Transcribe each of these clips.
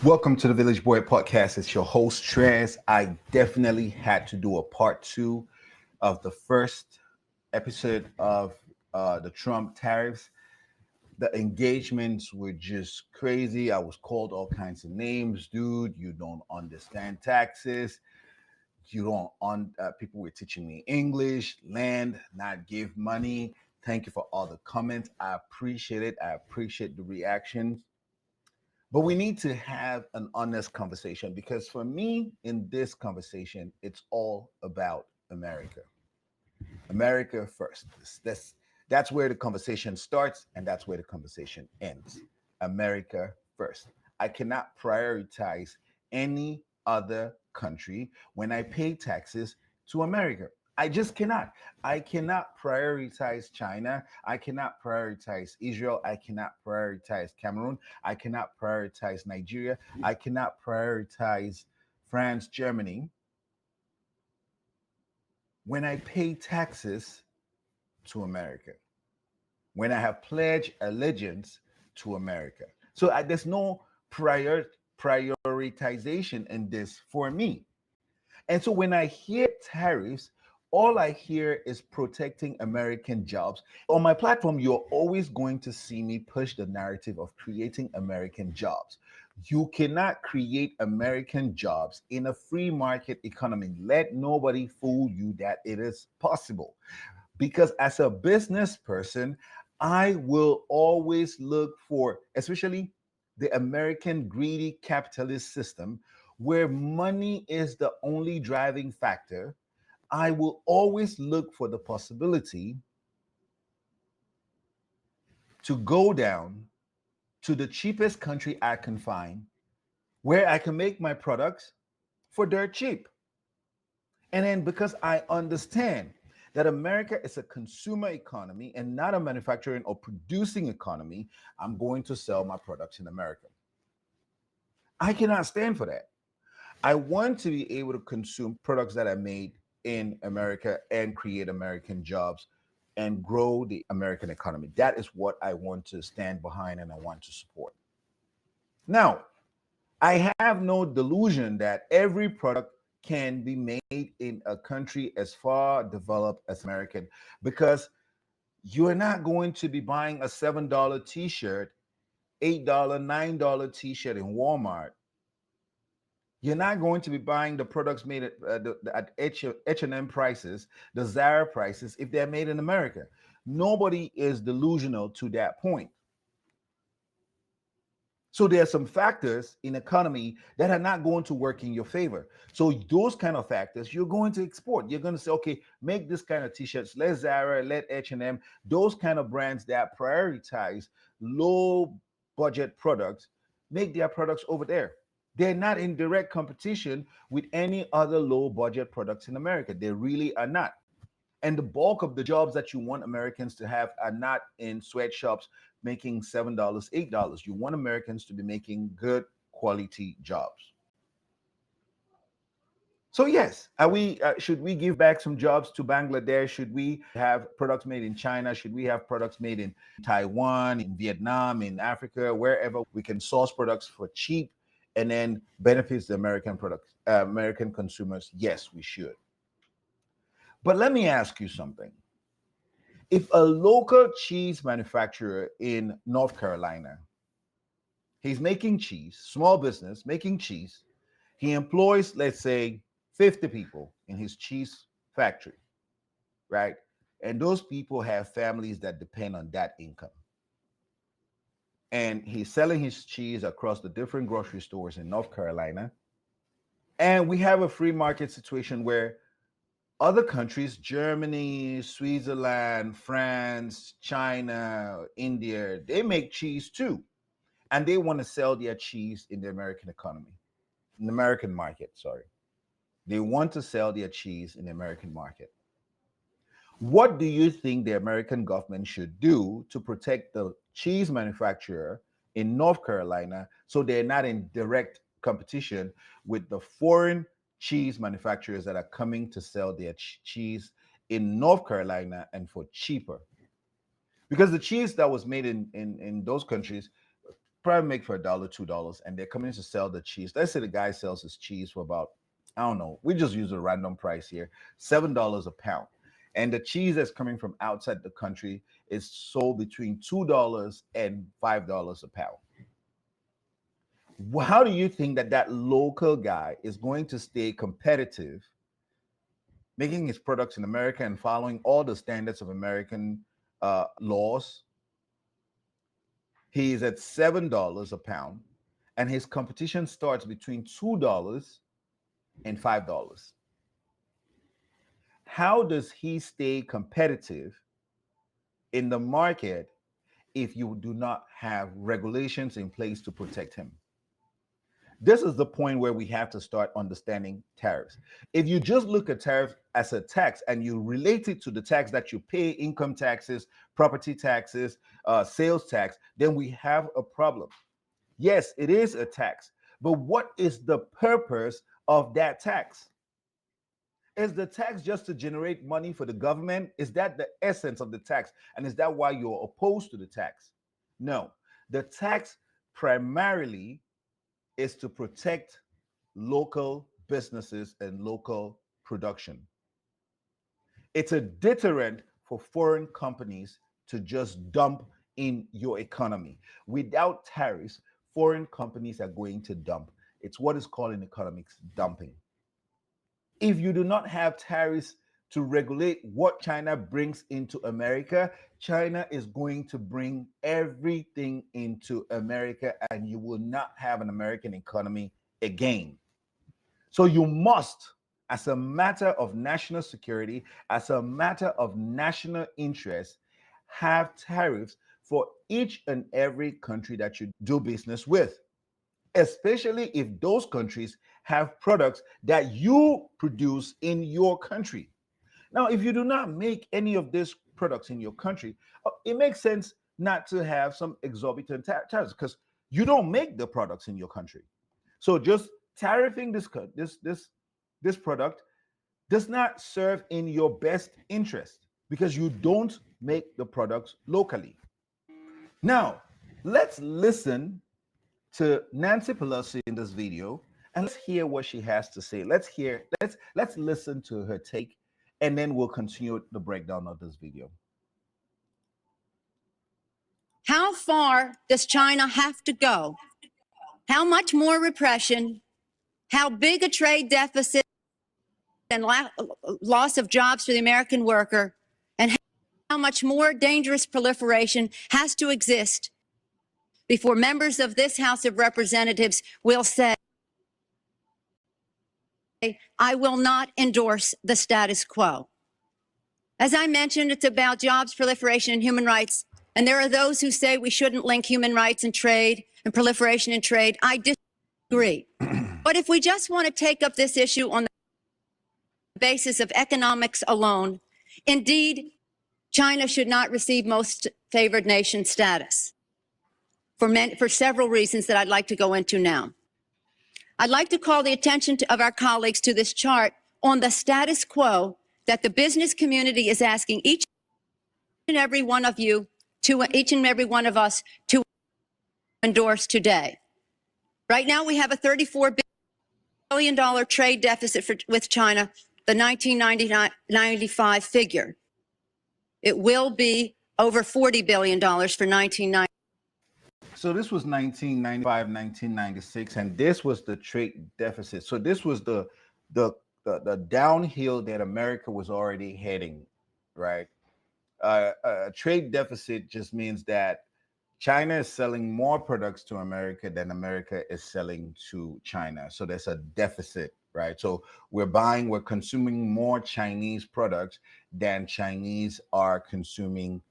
Welcome to the Village Boy Podcast. It's your host, Trez. I definitely had to do a part two of the first episode of the Trump tariffs. The engagements were just crazy. I was called all kinds of names. Dude, you don't understand taxes. You don't on people were teaching me English, land, not give money. Thank you for all the comments. I appreciate it. I appreciate the reactions. But we need to have an honest conversation because for me, in this conversation, it's all about America. America first. That's where the conversation starts and that's where the conversation ends. America first. I cannot prioritize any other country when I pay taxes to America. I just cannot. I cannot prioritize China. I cannot prioritize Israel. I cannot prioritize Cameroon. I cannot prioritize Nigeria. I cannot prioritize France, Germany when I pay taxes to America, when I have pledged allegiance to America. So there's no prioritization in this for me. And so when I hear tariffs, all I hear is protecting American jobs. On my platform, you're always going to see me push the narrative of creating American jobs. You cannot create American jobs in a free market economy. Let nobody fool you that it is possible. Because as a business person, I will always look for, especially the American greedy capitalist system, where money is the only driving factor. I will always look for the possibility to go down to the cheapest country I can find where I can make my products for dirt cheap. And then because I understand that America is a consumer economy and not a manufacturing or producing economy, I'm going to sell my products in America. I cannot stand for that. I want to be able to consume products that are made in America and create American jobs and grow the American economy. That is what I want to stand behind and I want to support. Now, I have no delusion that every product can be made in a country as far developed as American because you're not going to be buying a $7 t-shirt, $8, $9 t-shirt in Walmart. You're not going to be buying the products made at H&M prices, the Zara prices, if they're made in America. Nobody is delusional to that point. So there are some factors in economy that are not going to work in your favor. So those kind of factors, you're going to export. You're going to say, okay, make this kind of t-shirts. Let Zara, let H&M, those kind of brands that prioritize low budget products, make their products over there. They're not in direct competition with any other low budget products in America. They really are not. And the bulk of the jobs that you want Americans to have are not in sweatshops making $7, $8. You want Americans to be making good quality jobs. So yes, are we should we give back some jobs to Bangladesh? Should we have products made in China? Should we have products made in Taiwan, in Vietnam, in Africa, wherever we can source products for cheap and then benefits the American products, American consumers? Yes, we should. But let me ask you something. If a local cheese manufacturer in North Carolina, he's making cheese, small business making cheese, he employs, let's say, 50 people in his cheese factory, right? And those people have families that depend on that income. And he's selling his cheese across the different grocery stores in North Carolina. And we have a free market situation where other countries, Germany, Switzerland, France, China, India, they make cheese too. And they want to sell their cheese in the American economy, in the American market, sorry. They want to sell their cheese in the American market. What do you think the American government should do to protect the cheese manufacturer in North Carolina so they're not in direct competition with the foreign cheese manufacturers that are coming to sell their cheese in North Carolina and for cheaper? Because the cheese that was made in those countries probably make for $1, $2, and they're coming to sell the cheese. Let's say the guy sells his cheese for about, I don't know, we just use a random price here, $7 a pound. And the cheese that's coming from outside the country is sold between $2 and $5 a pound. How do you think that that local guy is going to stay competitive, making his products in America and following all the standards of American laws? He is at $7 a pound, and his competition starts between $2 and $5. How does he stay competitive in the market if you do not have regulations in place to protect him? This is the point where we have to start understanding tariffs. If you just look at tariffs as a tax and you relate it to the tax that you pay, income taxes, property taxes, sales tax, then we have a problem. Yes, it is a tax, but what is the purpose of that tax? Is the tax just to generate money for the government? Is that the essence of the tax? And is that why you're opposed to the tax? No. The tax primarily is to protect local businesses and local production. It's a deterrent for foreign companies to just dump in your economy. Without tariffs, foreign companies are going to dump. It's what is called in economics dumping. If you do not have tariffs to regulate what China brings into America, China is going to bring everything into America, and you will not have an American economy again. So you must, as a matter of national security, as a matter of national interest, have tariffs for each and every country that you do business with, especially if those countries have products that you produce in your country. Now, if you do not make any of these products in your country, it makes sense not to have some exorbitant tariffs because you don't make the products in your country. So just tariffing this product does not serve in your best interest because you don't make the products locally. Now, let's listen to Nancy Pelosi in this video and let's hear what she has to say. Let's listen to her take, and then we'll continue the breakdown of this video. How far does China have to go? How much more repression? How big a trade deficit and loss of jobs for the American worker? And how much more dangerous proliferation has to exist before members of this House of Representatives will say, I will not endorse the status quo? As I mentioned, it's about jobs, proliferation, and human rights. And there are those who say we shouldn't link human rights and trade and proliferation and trade. I disagree. But if we just want to take up this issue on the basis of economics alone, indeed, China should not receive most favored nation status for several reasons that I'd like to go into now. I'd like to call the attention of our colleagues to this chart on the status quo that the business community is asking each and every one of you, each and every one of us to endorse today. Right now, we have a $34 billion trade deficit with China, the 1995 figure. It will be over $40 billion for 1990. So this was 1995, 1996, and this was the trade deficit. So this was the downhill that America was already heading, right? A trade deficit just means that China is selling more products to America than America is selling to China. So there's a deficit, right? So we're consuming more Chinese products than Chinese are consuming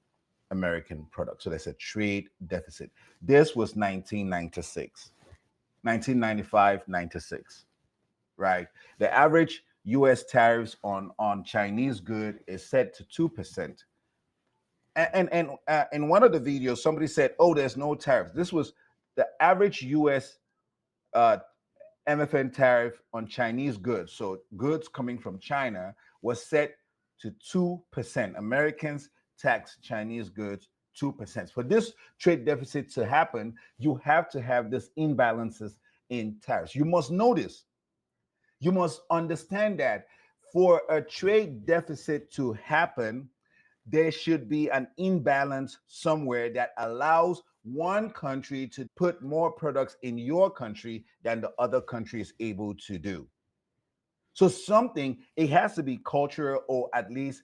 American products. So there's a trade deficit. This was 1996, 1995, 96, right? The average US tariffs on Chinese good is set to 2%. And in one of the videos, somebody said, oh, there's no tariffs. This was the average US MFN tariff on Chinese goods. So goods coming from China was set to 2%. Americans tax Chinese goods 2%. For this trade deficit to happen, you have to have this imbalances in tariffs. You must know this. You must understand that for a trade deficit to happen, there should be an imbalance somewhere that allows one country to put more products in your country than the other country is able to do. So something, it has to be cultural or at least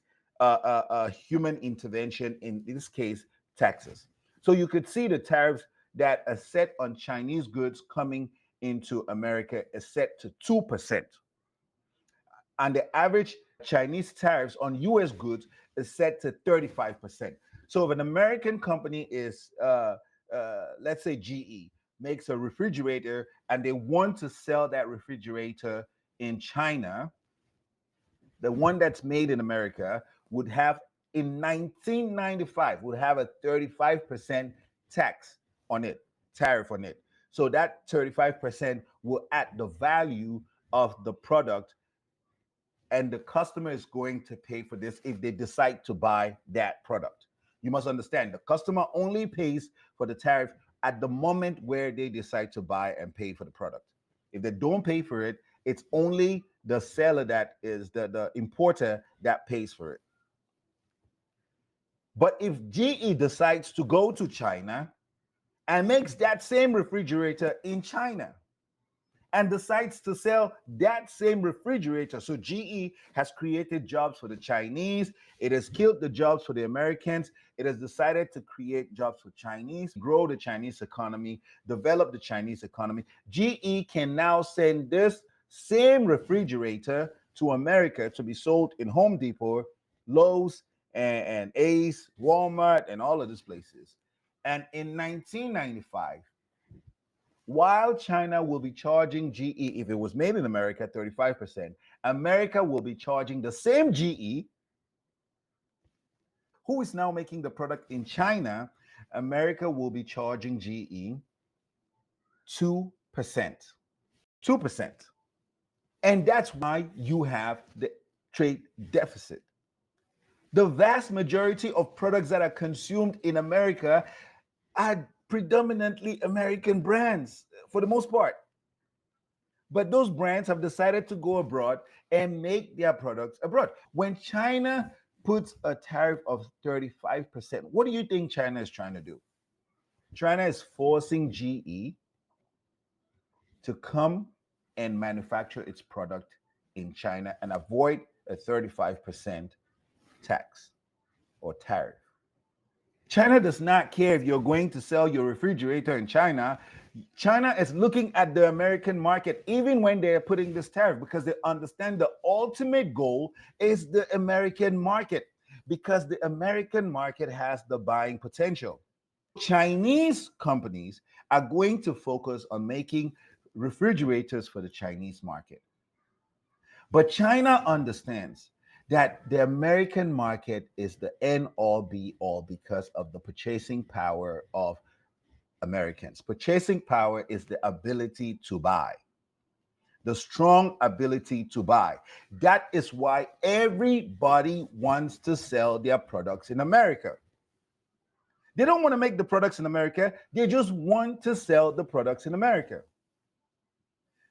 human intervention, in this case, taxes. So you could see the tariffs that are set on Chinese goods coming into America is set to 2%. And the average Chinese tariffs on US goods is set to 35%. So if an American company is, let's say GE, makes a refrigerator and they want to sell that refrigerator in China, the one that's made in America would have, in 1995, would have a 35% tax on it, tariff on it. So that 35% will add the value of the product, and the customer is going to pay for this if they decide to buy that product. You must understand, the customer only pays for the tariff at the moment where they decide to buy and pay for the product. If they don't pay for it, it's only the seller, that is the importer, that pays for it. But if GE decides to go to China and makes that same refrigerator in China and decides to sell that same refrigerator, so GE has created jobs for the Chinese, it has killed the jobs for the Americans, it has decided to create jobs for Chinese, grow the Chinese economy, develop the Chinese economy. GE can now send this same refrigerator to America to be sold in Home Depot, Lowe's, and Ace, Walmart, and all of these places. And in 1995, while China will be charging GE, if it was made in America, 35%, America will be charging the same GE, who is now making the product in China, America will be charging GE 2%. 2%. And that's why you have the trade deficit. The vast majority of products that are consumed in America are predominantly American brands for the most part. But those brands have decided to go abroad and make their products abroad. When China puts a tariff of 35%, what do you think China is trying to do? China is forcing GE to come and manufacture its product in China and avoid a 35% tax or tariff. China does not care if you're going to sell your refrigerator in China. China is looking at the American market, even when they're putting this tariff, because they understand the ultimate goal is the American market, because the American market has the buying potential. Chinese companies are going to focus on making refrigerators for the Chinese market. But China understands that the American market is the end all be all because of the purchasing power of Americans. Purchasing power is the ability to buy, the strong ability to buy. That is why everybody wants to sell their products in America. They don't want to make the products in America, they just want to sell the products in America.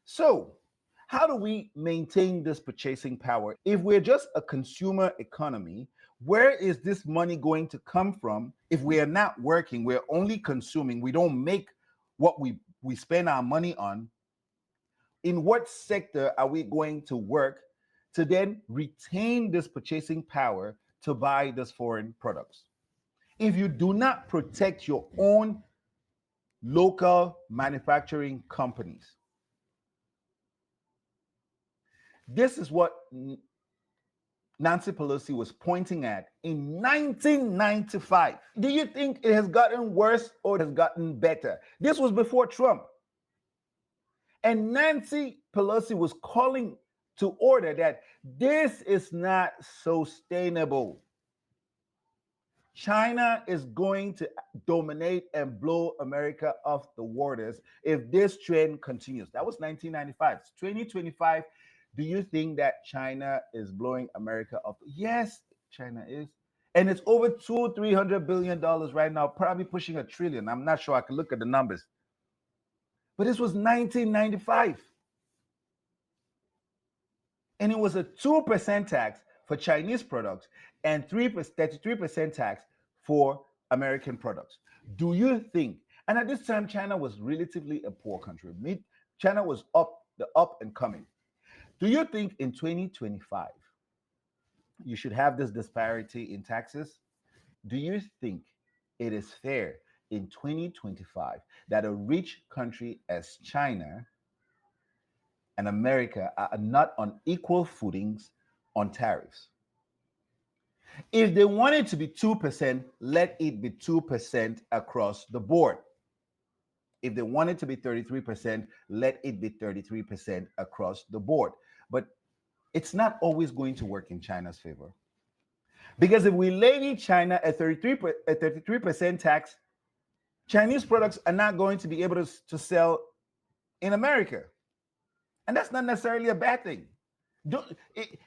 So, how do we maintain this purchasing power? If we're just a consumer economy, where is this money going to come from if we are not working? We're only consuming. We don't make what we spend our money on. In what sector are we going to work to then retain this purchasing power to buy these foreign products? If you do not protect your own local manufacturing companies, this is what Nancy Pelosi was pointing at in 1995. Do you think it has gotten worse or it has gotten better? This was before Trump. And Nancy Pelosi was calling to order that this is not sustainable. China is going to dominate and blow America off the waters if this trend continues. That was 1995. It's 2025. Do you think that China is blowing America up? Yes, China is. And it's over $200-300 billion right now, probably pushing $1 trillion. I'm not sure. I can look at the numbers. But this was 1995. And it was a 2% tax for Chinese products and 33% tax for American products. Do you think, and at this time, China was relatively a poor country. China was up and coming. Do you think in 2025 you should have this disparity in taxes? Do you think it is fair in 2025 that a rich country as China and America are not on equal footings on tariffs? If they want it to be 2%, let it be 2% across the board. If they want it to be 33%, let it be 33% across the board. But it's not always going to work in China's favor. Because if we levy China a 33% tax, Chinese products are not going to be able to sell in America. And that's not necessarily a bad thing.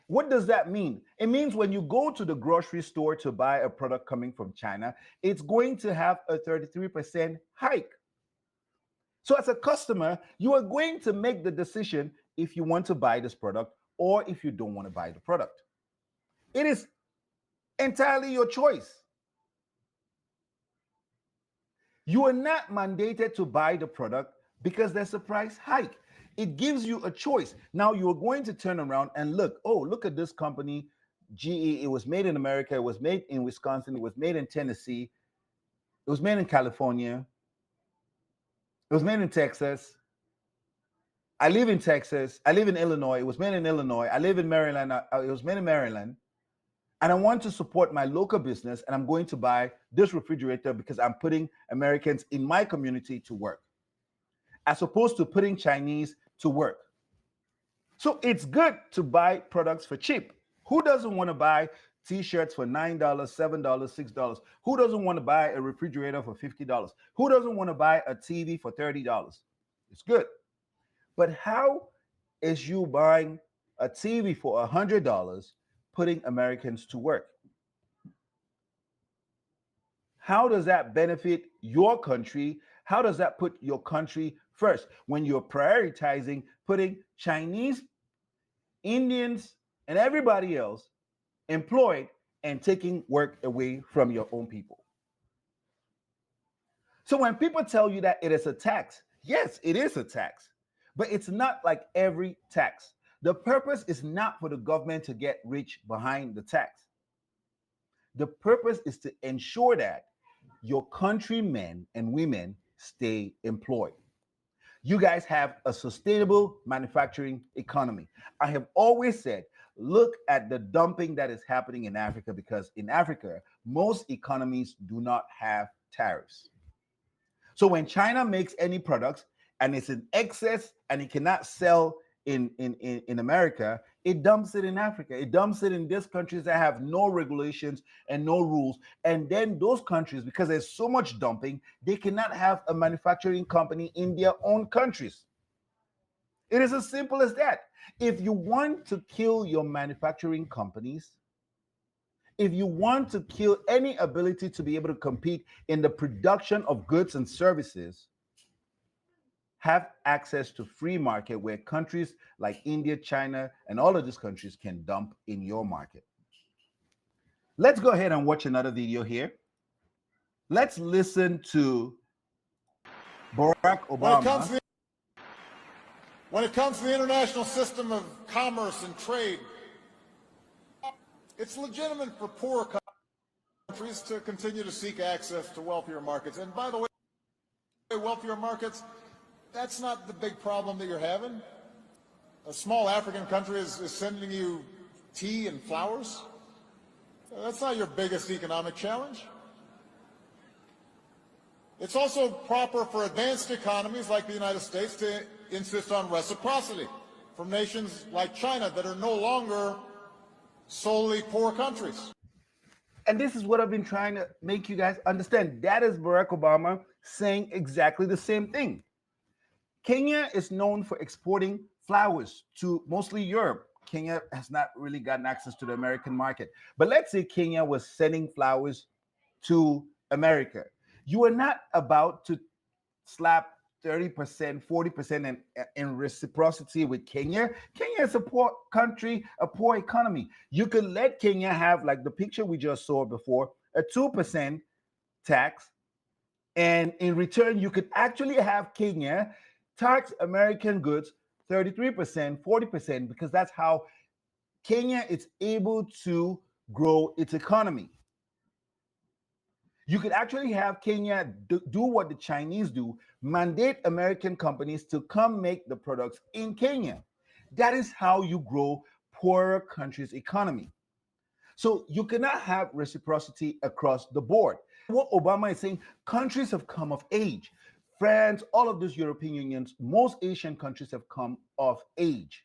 What does that mean? It means when you go to the grocery store to buy a product coming from China, it's going to have a 33% hike. So as a customer, you are going to make the decision if you want to buy this product or if you don't want to buy the product. It is entirely your choice. You are not mandated to buy the product because there's a price hike. It gives you a choice. Now you're going to turn around and look, oh, look at this company, GE. It was made in America. It was made in Wisconsin. It was made in Tennessee. It was made in California. It was made in Texas. I live in Texas. I live in Illinois. It was made in Illinois. I live in Maryland. It was made in Maryland. And I want to support my local business, and I'm going to buy this refrigerator because I'm putting Americans in my community to work, as opposed to putting Chinese to work. So it's good to buy products for cheap. Who doesn't want to buy t-shirts for $9, $7, $6? Who doesn't want to buy a refrigerator for $50? Who doesn't want to buy a TV for $30? It's good. But how is you buying a TV for $100 putting Americans to work? How does that benefit your country? How does that put your country first when you're prioritizing putting Chinese, Indians, and everybody else employed and taking work away from your own people? So when people tell you that it is a tax, yes, it is a tax, but it's not like every tax. The purpose is not for the government to get rich behind the tax. The purpose is to ensure that your countrymen and women stay employed. You guys have a sustainable manufacturing economy. I have always said, look at the dumping that is happening in Africa, because in Africa, most economies do not have tariffs. So when China makes any products and it's in excess and it cannot sell in America, it dumps it in Africa. It dumps it in these countries that have no regulations and no rules. And then those countries, because there's so much dumping, they cannot have a manufacturing company in their own countries. It is as simple as that. If you want to kill your manufacturing companies, if you want to kill any ability to be able to compete in the production of goods and services, have access to free market where countries like India, China, and all of these countries can dump in your market. Let's go ahead and watch another video here. Let's listen to Barack Obama. When it comes to the international system of commerce and trade, it's legitimate for poorer countries to continue to seek access to wealthier markets. And by the way, wealthier markets, that's not the big problem that you're having. A small African country is sending you tea and flowers. That's not your biggest economic challenge. It's also proper for advanced economies like the United States to insist on reciprocity from nations like China that are no longer solely poor countries. And this is what I've been trying to make you guys understand. That is Barack Obama saying exactly the same thing. Kenya is known for exporting flowers to mostly Europe. Kenya has not really gotten access to the American market. But let's say Kenya was sending flowers to America. You are not about to slap 30%, 40% in reciprocity with Kenya. Kenya is a poor country, a poor economy. You could let Kenya have, like the picture we just saw before, a 2% tax. And in return, you could actually have Kenya tax American goods 33%, 40%, because that's how Kenya is able to grow its economy. You could actually have Kenya do what the Chinese do, mandate American companies to come make the products in Kenya. That is how you grow poorer countries' economy. So you cannot have reciprocity across the board. What Obama is saying, countries have come of age. France, all of those European unions, most Asian countries have come of age.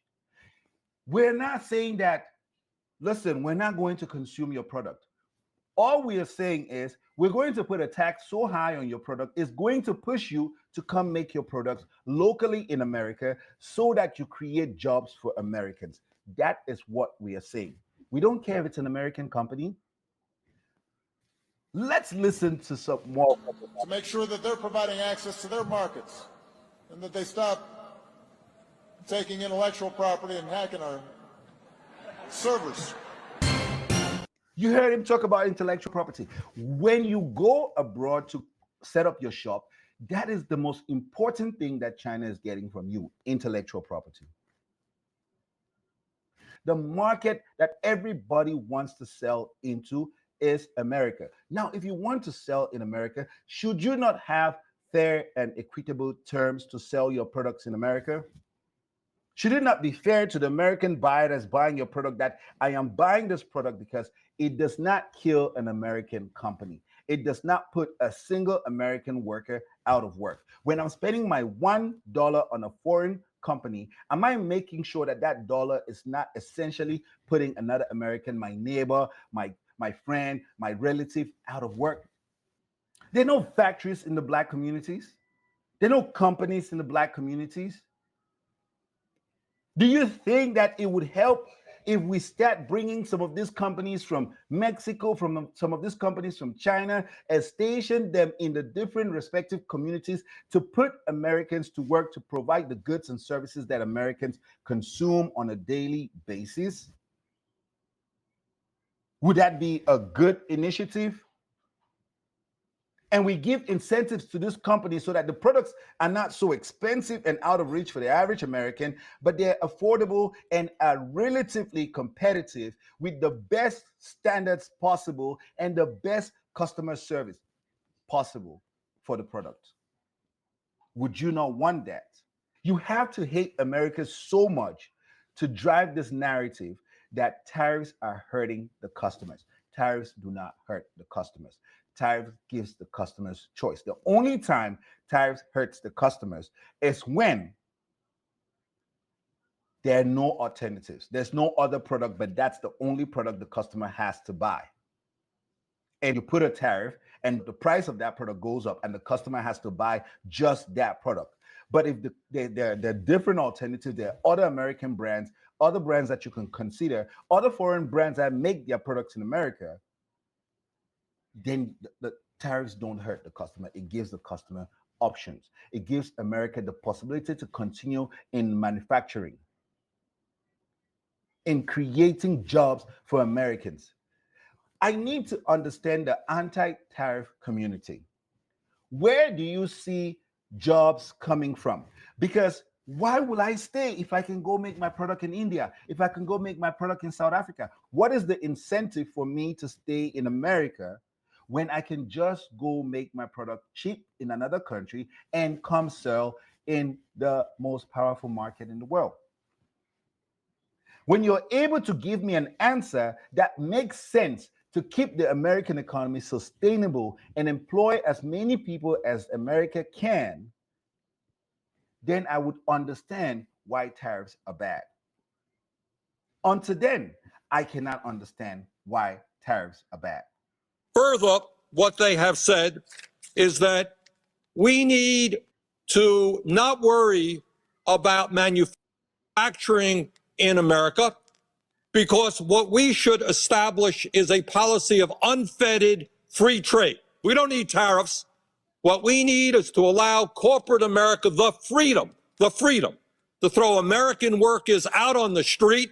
We're not saying that, listen, we're not going to consume your product. All we are saying is we're going to put a tax so high on your product, it's going to push you to come make your products locally in America so that you create jobs for Americans. That is what we are saying. We don't care if it's an American company. Let's listen to some more. To make sure that they're providing access to their markets and that they stop taking intellectual property and hacking our servers. You heard him talk about intellectual property. When you go abroad to set up your shop, that is the most important thing that China is getting from you, intellectual property. The market that everybody wants to sell into is America. Now, if you want to sell in America, should you not have fair and equitable terms to sell your products in America? Should it not be fair to the American buyer that's buying your product that I am buying this product because it does not kill an American company? It does not put a single American worker out of work. When I'm spending my $1 on a foreign company, am I making sure that that dollar is not essentially putting another American, my neighbor, my friend, my relative out of work? There are no factories in the Black communities. There are no companies in the Black communities. Do you think that it would help if we start bringing some of these companies from Mexico, from some of these companies from China, and station them in the different respective communities to put Americans to work to provide the goods and services that Americans consume on a daily basis? Would that be a good initiative? And we give incentives to this company so that the products are not so expensive and out of reach for the average American, but they're affordable and are relatively competitive with the best standards possible and the best customer service possible for the product. Would you not want that? You have to hate America so much to drive this narrative that tariffs are hurting the customers. Tariffs do not hurt the customers. Tariffs gives the customers choice. The only time tariffs hurts the customers is when there are no alternatives. There's no other product, but that's the only product the customer has to buy. And you put a tariff and the price of that product goes up and the customer has to buy just that product. But if there are different alternatives, there are other American brands, other brands that you can consider, other foreign brands that make their products in America, then the tariffs don't hurt the customer. It gives the customer options. It gives America the possibility to continue in manufacturing, in creating jobs for Americans. I need to understand the anti-tariff community. Where do you see jobs coming from? Because why will I stay if I can go make my product in India, if I can go make my product in South Africa? What is the incentive for me to stay in America when I can just go make my product cheap in another country and come sell in the most powerful market in the world? When you're able to give me an answer that makes sense to keep the American economy sustainable and employ as many people as America can, then I would understand why tariffs are bad. Until then, I cannot understand why tariffs are bad. Further, what they have said is that we need to not worry about manufacturing in America because what we should establish is a policy of unfettered free trade. We don't need tariffs. What we need is to allow corporate America the freedom to throw American workers out on the street,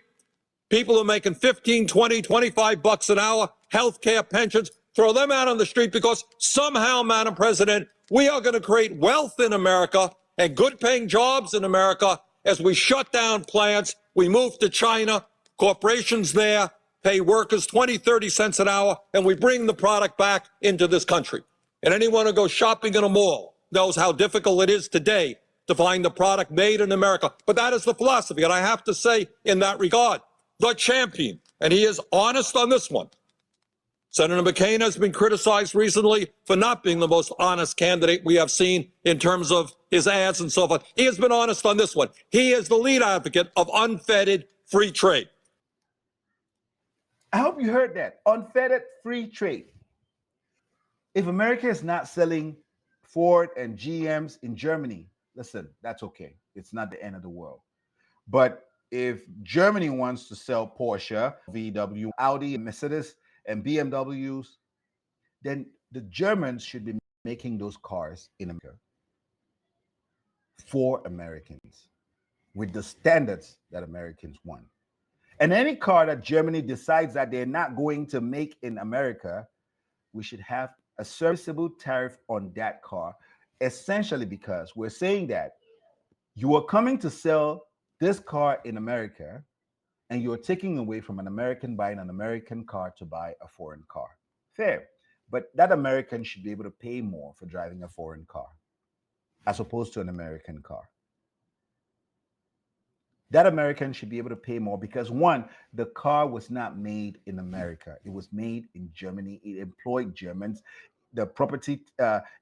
people who are making 15, 20, 25 bucks an hour, health care, pensions, throw them out on the street because somehow, Madam President, we are going to create wealth in America and good paying jobs in America as we shut down plants, we move to China, corporations there pay workers 20, 30 cents an hour, and we bring the product back into this country. And anyone who goes shopping in a mall knows how difficult it is today to find the product made in America. But that is the philosophy. And I have to say, in that regard, the champion, and he is honest on this one. Senator McCain has been criticized recently for not being the most honest candidate we have seen in terms of his ads and so forth. He has been honest on this one. He is the lead advocate of unfettered free trade. I hope you heard that. Unfettered free trade. If America is not selling Ford and GMs in Germany, listen, that's okay. It's not the end of the world. But if Germany wants to sell Porsche, VW, Audi, Mercedes, and BMWs, then the Germans should be making those cars in America for Americans with the standards that Americans want. And any car that Germany decides that they're not going to make in America, we should have a serviceable tariff on that car, essentially because we're saying that you are coming to sell this car in America and you're taking away from an American buying an American car to buy a foreign car. Fair. But that American should be able to pay more for driving a foreign car as opposed to an American car. That American should be able to pay more because, one, the car was not made in America. It was made in Germany. It employed Germans. The property,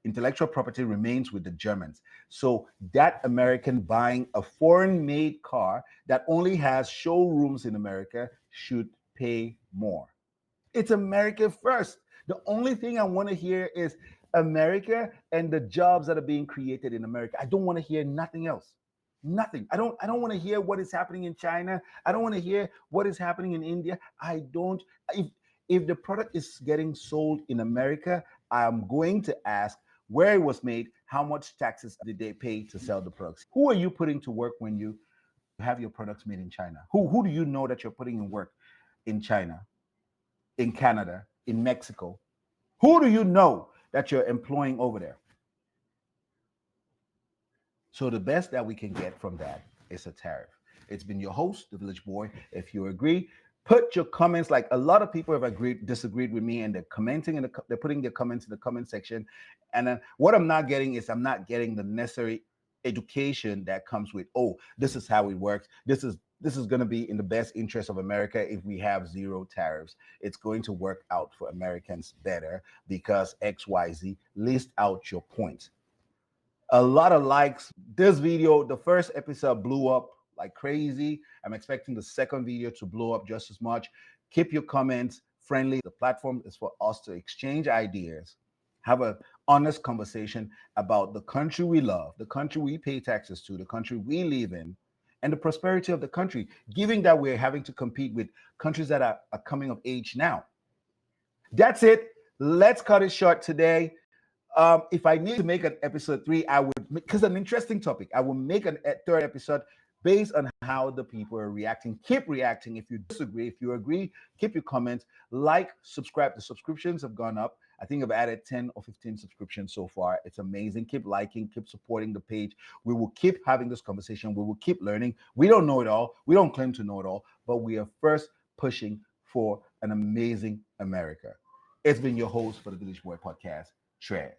intellectual property remains with the Germans. So that American buying a foreign-made car that only has showrooms in America should pay more. It's America first. The only thing I want to hear is America and the jobs that are being created in America. I don't want to hear nothing else. Nothing. I don't want to hear what is happening in China. I don't want to hear what is happening in India. I don't. If the product is getting sold in America, I'm going to ask where it was made, how much taxes did they pay to sell the products? Who are you putting to work when you have your products made in China? Who do you know that you're putting in work in China, in Canada, in Mexico? Who do you know that you're employing over there? So the best that we can get from that is a tariff. It's been your host, the Village Boy. If you agree, put your comments. Like a lot of people have disagreed with me, and they're commenting and they're putting their comments in the comment section. And then what I'm not getting is I'm not getting the necessary education that comes with, oh, this is how it works. This is going to be in the best interest of America if we have zero tariffs. It's going to work out for Americans better because XYZ. List out your points. A lot of likes. This video, the first episode blew up like crazy. I'm expecting the second video to blow up just as much. Keep your comments friendly. The platform is for us to exchange ideas, have an honest conversation about the country we love, the country we pay taxes to, the country we live in, and the prosperity of the country, given that we're having to compete with countries that are coming of age now. That's it. Let's cut it short today. If I need to make an episode 3, I would, because an interesting topic, I will make a third episode based on how the people are reacting. Keep reacting. If you disagree, if you agree, keep your comments, like, subscribe. The subscriptions have gone up. I think I've added 10 or 15 subscriptions so far. It's amazing. Keep liking, keep supporting the page. We will keep having this conversation. We will keep learning. We don't know it all. We don't claim to know it all, but we are first pushing for an amazing America. It's been your host for the Village Boy Podcast, Trez.